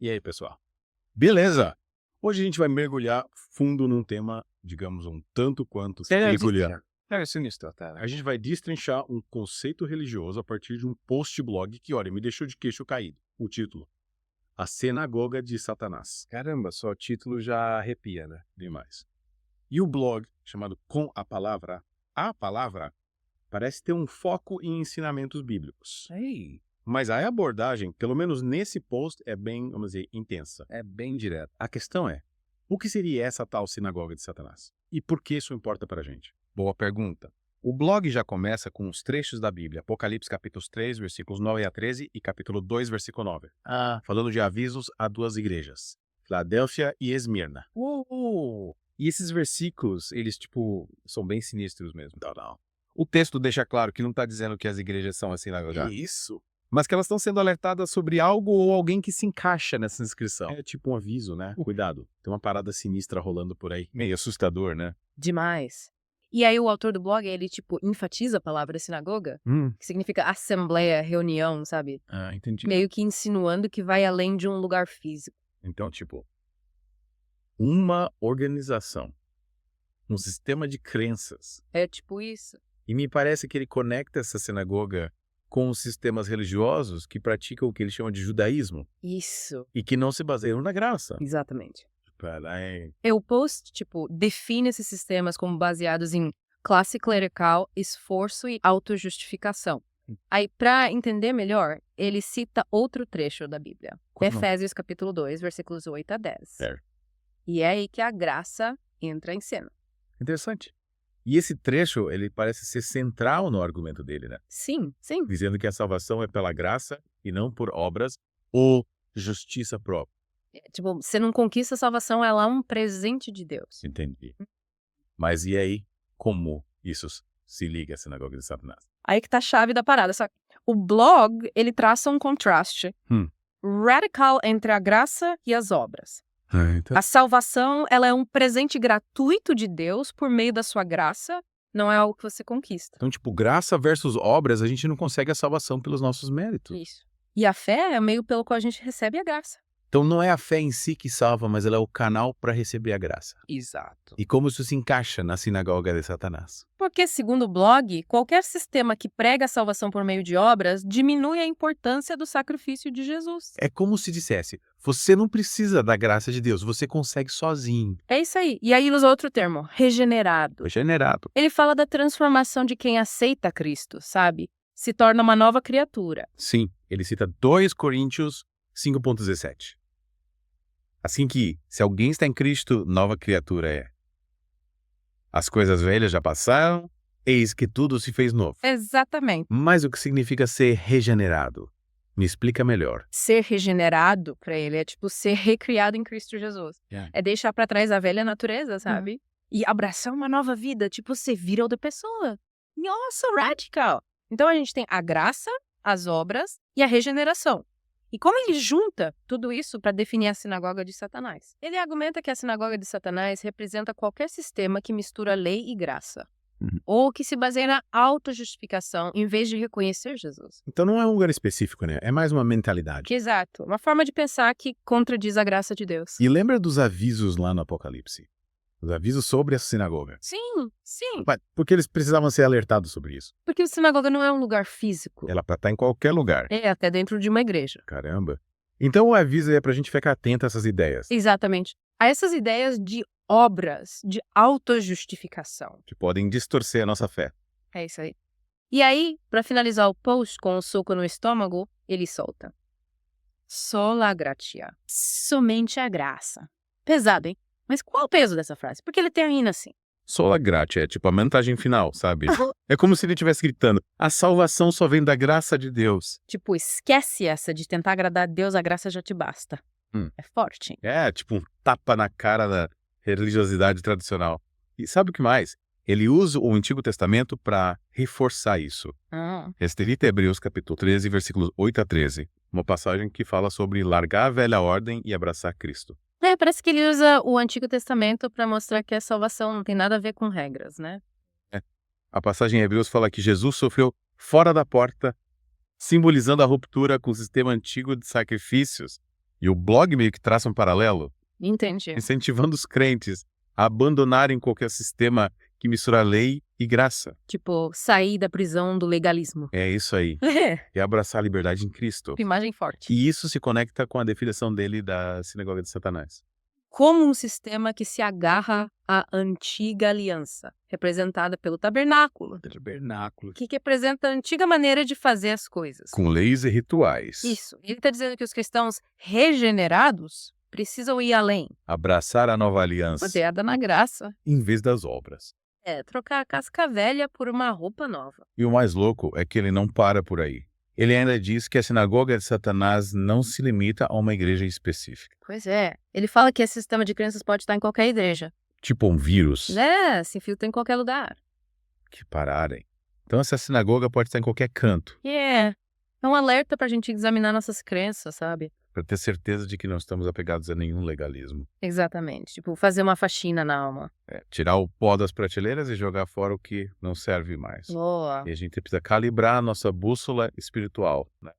E aí, pessoal? Beleza? Hoje a gente vai mergulhar fundo num tema, digamos, um tanto quanto peculiar. É sinistro até, né? A gente vai destrinchar um conceito religioso a partir de um post-blog que, olha, me deixou de queixo caído. O título: A Sinagoga de Satanás. Caramba, só o título já arrepia, né? Demais. E o blog, chamado Com a palavra, parece ter um foco em ensinamentos bíblicos. Ei, Mas a abordagem, pelo menos nesse post, é bem, vamos dizer, intensa. é bem direto. A questão é, o que seria essa tal sinagoga de Satanás? E por que isso importa pra gente? Boa pergunta. O blog já começa com os trechos da Bíblia, Apocalipse capítulos 3, versículos 9 a 13 e capítulo 2, versículo 9. Falando de avisos a duas igrejas, Filadélfia e Esmirna. Uou! E esses versículos, eles, são bem sinistros mesmo. Não. O texto deixa claro que não está dizendo que as igrejas são assim na Isso? mas que elas estão sendo alertadas sobre algo ou alguém que se encaixa nessa inscrição. É tipo um aviso, né? Cuidado, tem uma parada sinistra rolando por aí. Meio assustador, né? Demais. E aí o autor do blog, ele, enfatiza a palavra sinagoga, que significa assembleia, reunião, sabe? Entendi. Meio que insinuando que vai além de um lugar físico. Então, uma organização, um sistema de crenças. É tipo isso. E me parece que ele conecta essa sinagoga com os sistemas religiosos que praticam o que ele chama de judaísmo Isso. e que não se baseiam na graça. Exatamente. Peraí. O post, define esses sistemas como baseados em classe clerical, esforço e autojustificação. Aí, para entender melhor, ele cita outro trecho da Bíblia. Qual nome? Efésios capítulo 2, versículos 8 a 10. Certo. E é aí que a graça entra em cena. Interessante. E esse trecho, ele parece ser central no argumento dele, né? Sim, sim. Dizendo que a salvação é pela graça e não por obras ou justiça própria. Você não conquista a salvação, ela é um presente de Deus. Entendi. Mas e aí, como isso se liga à sinagoga de Satanás? Aí que tá a chave da parada. Só que o blog, ele traça um contraste radical entre a graça e as obras. A salvação, ela é um presente gratuito de Deus por meio da sua graça, não é algo que você conquista. Então, graça versus obras, a gente não consegue a salvação pelos nossos méritos. Isso. E a fé é o meio pelo qual a gente recebe a graça. Então não é a fé em si que salva, mas ela é o canal para receber a graça. Exato. E como isso se encaixa na sinagoga de Satanás? Porque, segundo o blog, qualquer sistema que prega a salvação por meio de obras diminui a importância do sacrifício de Jesus. É como se dissesse, você não precisa da graça de Deus, você consegue sozinho. É isso aí. E aí ele usa outro termo, regenerado. Regenerado. Ele fala da transformação de quem aceita Cristo, sabe? Se torna uma nova criatura. Sim, ele cita 2 Coríntios 5.17. Assim que, se alguém está em Cristo, nova criatura é. As coisas velhas já passaram, eis que tudo se fez novo. Exatamente. Mas o que significa ser regenerado? Me explica melhor. Ser regenerado, para ele, é ser recriado em Cristo Jesus. É deixar para trás a velha natureza, sabe? E abraçar uma nova vida, você vira outra pessoa. Nossa, radical! Então a gente tem a graça, as obras e a regeneração. E como ele junta tudo isso para definir a sinagoga de Satanás? Ele argumenta que a sinagoga de Satanás representa qualquer sistema que mistura lei e graça. Ou que se baseia na autojustificação em vez de reconhecer Jesus. Então não é um lugar específico, né? É mais uma mentalidade. Exato. Uma forma de pensar que contradiz a graça de Deus. E lembra dos avisos lá no Apocalipse? Os avisos sobre a sinagoga. Sim, sim. Mas por que eles precisavam ser alertados sobre isso? Porque a sinagoga não é um lugar físico. Ela está em qualquer lugar. É, até dentro de uma igreja. Caramba. Então o aviso é pra gente ficar atento a essas ideias. Exatamente. A essas ideias de obras, de autojustificação. Que podem distorcer a nossa fé. É isso aí. E aí, para finalizar o post com um soco no estômago, ele solta: Sola gratia. Somente a graça. Pesado, hein? Mas qual o peso dessa frase? Porque ele termina assim. Sola gratia, é a mensagem final, sabe? É como se ele estivesse gritando, a salvação só vem da graça de Deus. Esquece essa de tentar agradar a Deus, a graça já te basta. É forte, hein? É, um tapa na cara da religiosidade tradicional. E sabe o que mais? Ele usa o Antigo Testamento para reforçar isso. Restrita Hebreus capítulo 13, versículos 8 a 13. Uma passagem que fala sobre largar a velha ordem e abraçar Cristo. Parece que ele usa o Antigo Testamento para mostrar que a salvação não tem nada a ver com regras, né? A passagem em Hebreus fala que Jesus sofreu fora da porta, simbolizando a ruptura com o sistema antigo de sacrifícios. E o blog meio que traça um paralelo, Entendi. incentivando os crentes a abandonarem qualquer sistema que mistura lei e graça. Tipo, sair da prisão do legalismo. É isso aí. É, E abraçar a liberdade em Cristo. imagem forte. E isso se conecta com a definição dele da sinagoga de Satanás. Como um sistema que se agarra à antiga aliança, representada pelo tabernáculo, Tabernáculo. que representa a antiga maneira de fazer as coisas. Com leis e rituais. Isso. Ele está dizendo que os cristãos regenerados precisam ir além. Abraçar a nova aliança Baseada na graça. em vez das obras. É, trocar a casca velha por uma roupa nova. E o mais louco é que ele não para por aí. Ele ainda diz que a sinagoga de Satanás não se limita a uma igreja específica. Pois é. Ele fala que esse sistema de crenças pode estar em qualquer igreja. Tipo um vírus. É, se infiltra em qualquer lugar. Que pararem. Então essa sinagoga pode estar em qualquer canto. É um alerta pra gente examinar nossas crenças, sabe? Para ter certeza de que não estamos apegados a nenhum legalismo. Exatamente. Tipo, fazer uma faxina na alma. Tirar o pó das prateleiras e jogar fora o que não serve mais. Boa. E a gente precisa calibrar a nossa bússola espiritual, né?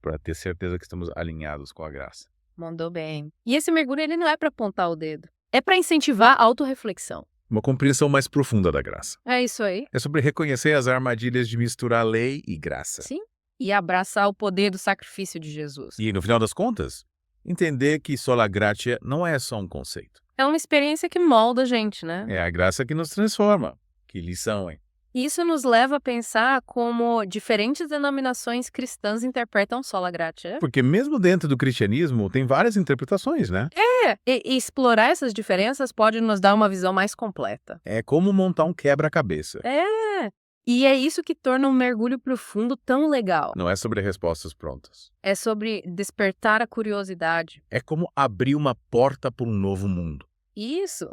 Para ter certeza que estamos alinhados com a graça. Mandou bem. E esse mergulho, ele não é pra apontar o dedo. É pra incentivar a autorreflexão. Uma compreensão mais profunda da graça. É isso aí. É sobre reconhecer as armadilhas de misturar lei e graça. Sim. E abraçar o poder do sacrifício de Jesus. E, no final das contas, entender que sola gratia não é só um conceito. É uma experiência que molda a gente, né? É a graça que nos transforma. Que lição, hein? Isso nos leva a pensar como diferentes denominações cristãs interpretam sola gratia. Porque mesmo dentro do cristianismo, tem várias interpretações, né? E explorar essas diferenças pode nos dar uma visão mais completa. É como montar um quebra-cabeça. E é isso que torna um mergulho profundo tão legal. Não é sobre respostas prontas. É sobre despertar a curiosidade. É como abrir uma porta para um novo mundo. Isso.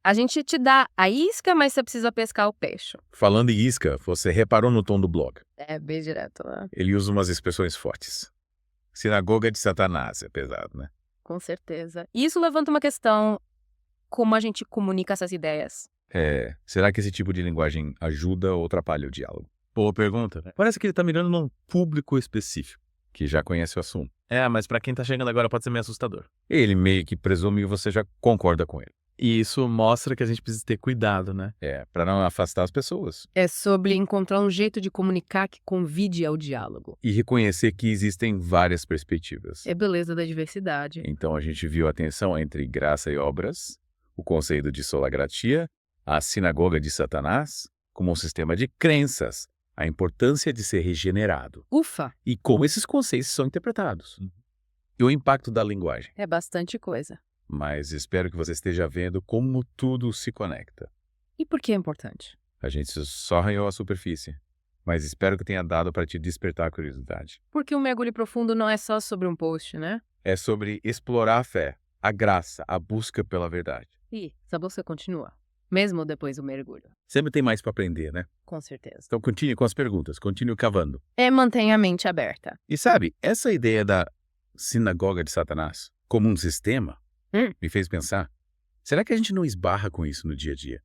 A gente te dá a isca, mas você precisa pescar o peixe. Falando em isca, você reparou no tom do blog. É bem direto, né? Ele usa umas expressões fortes. Sinagoga de Satanás, é pesado, né? Com certeza. E isso levanta uma questão: como a gente comunica essas ideias? Será que esse tipo de linguagem ajuda ou atrapalha o diálogo? Boa pergunta. Parece que ele tá mirando num público específico, que já conhece o assunto. Mas pra quem tá chegando agora pode ser meio assustador. Ele meio que presume que você já concorda com ele. E isso mostra que a gente precisa ter cuidado, né? Para não afastar as pessoas. É sobre encontrar um jeito de comunicar que convide ao diálogo. E reconhecer que existem várias perspectivas. É beleza da diversidade. Então a gente viu a tensão entre graça e obras, o conceito de sola gratia, a sinagoga de Satanás, como um sistema de crenças, a importância de ser regenerado. Ufa! E como esses conceitos são interpretados. E o impacto da linguagem. É bastante coisa. Mas espero que você esteja vendo como tudo se conecta. E por que é importante? A gente só arranhou a superfície, mas espero que tenha dado para te despertar a curiosidade. Porque o mergulho profundo não é só sobre um post, né? É sobre explorar a fé, a graça, a busca pela verdade. E essa busca continua, mesmo depois do mergulho. Sempre tem mais para aprender, né? Com certeza. Então continue com as perguntas, continue cavando. Mantenha a mente aberta. E sabe, essa ideia da sinagoga de Satanás como um sistema me fez pensar, será que a gente não esbarra com isso no dia a dia?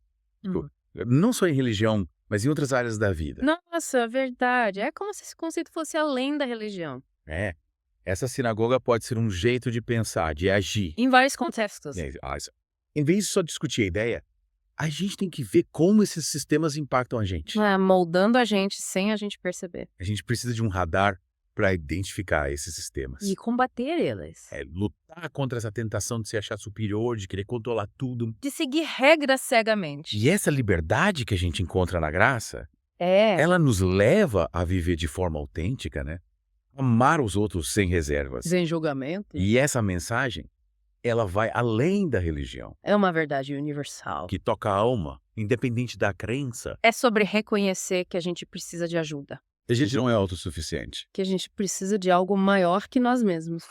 Não só em religião, mas em outras áreas da vida. Nossa, verdade. É como se esse conceito fosse além da religião. Essa sinagoga pode ser um jeito de pensar, de agir. Em vários contextos. Em vez de só discutir a ideia, a gente tem que ver como esses sistemas impactam a gente. Moldando a gente sem a gente perceber. A gente precisa de um radar para identificar esses sistemas. E combater eles. Lutar contra essa tentação de se achar superior, de querer controlar tudo. De seguir regras cegamente. E essa liberdade que a gente encontra na graça, É. ela nos leva a viver de forma autêntica, né? Amar os outros sem reservas. Sem julgamento. E essa mensagem, ela vai além da religião, É uma verdade universal. que toca a alma, independente da crença. É sobre reconhecer que a gente precisa de ajuda. A gente não é autossuficiente. Que a gente precisa de algo maior que nós mesmos.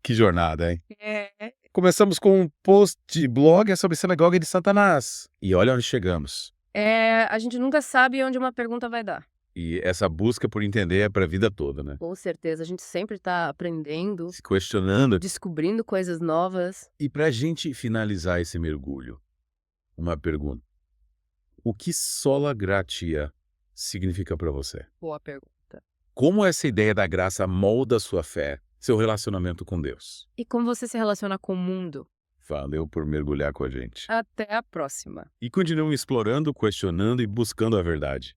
Que jornada, hein? É. Começamos com um post de blog sobre sinagoga de Satanás. E olha onde chegamos. A gente nunca sabe onde uma pergunta vai dar. E essa busca por entender é para a vida toda, né? Com certeza, a gente sempre tá aprendendo, Se questionando. descobrindo coisas novas. E para a gente finalizar esse mergulho, uma pergunta. O que sola gratia significa para você? Boa pergunta. Como essa ideia da graça molda a sua fé, seu relacionamento com Deus. E como você se relaciona com o mundo. Valeu por mergulhar com a gente. Até a próxima. E continuem explorando, questionando e buscando a verdade.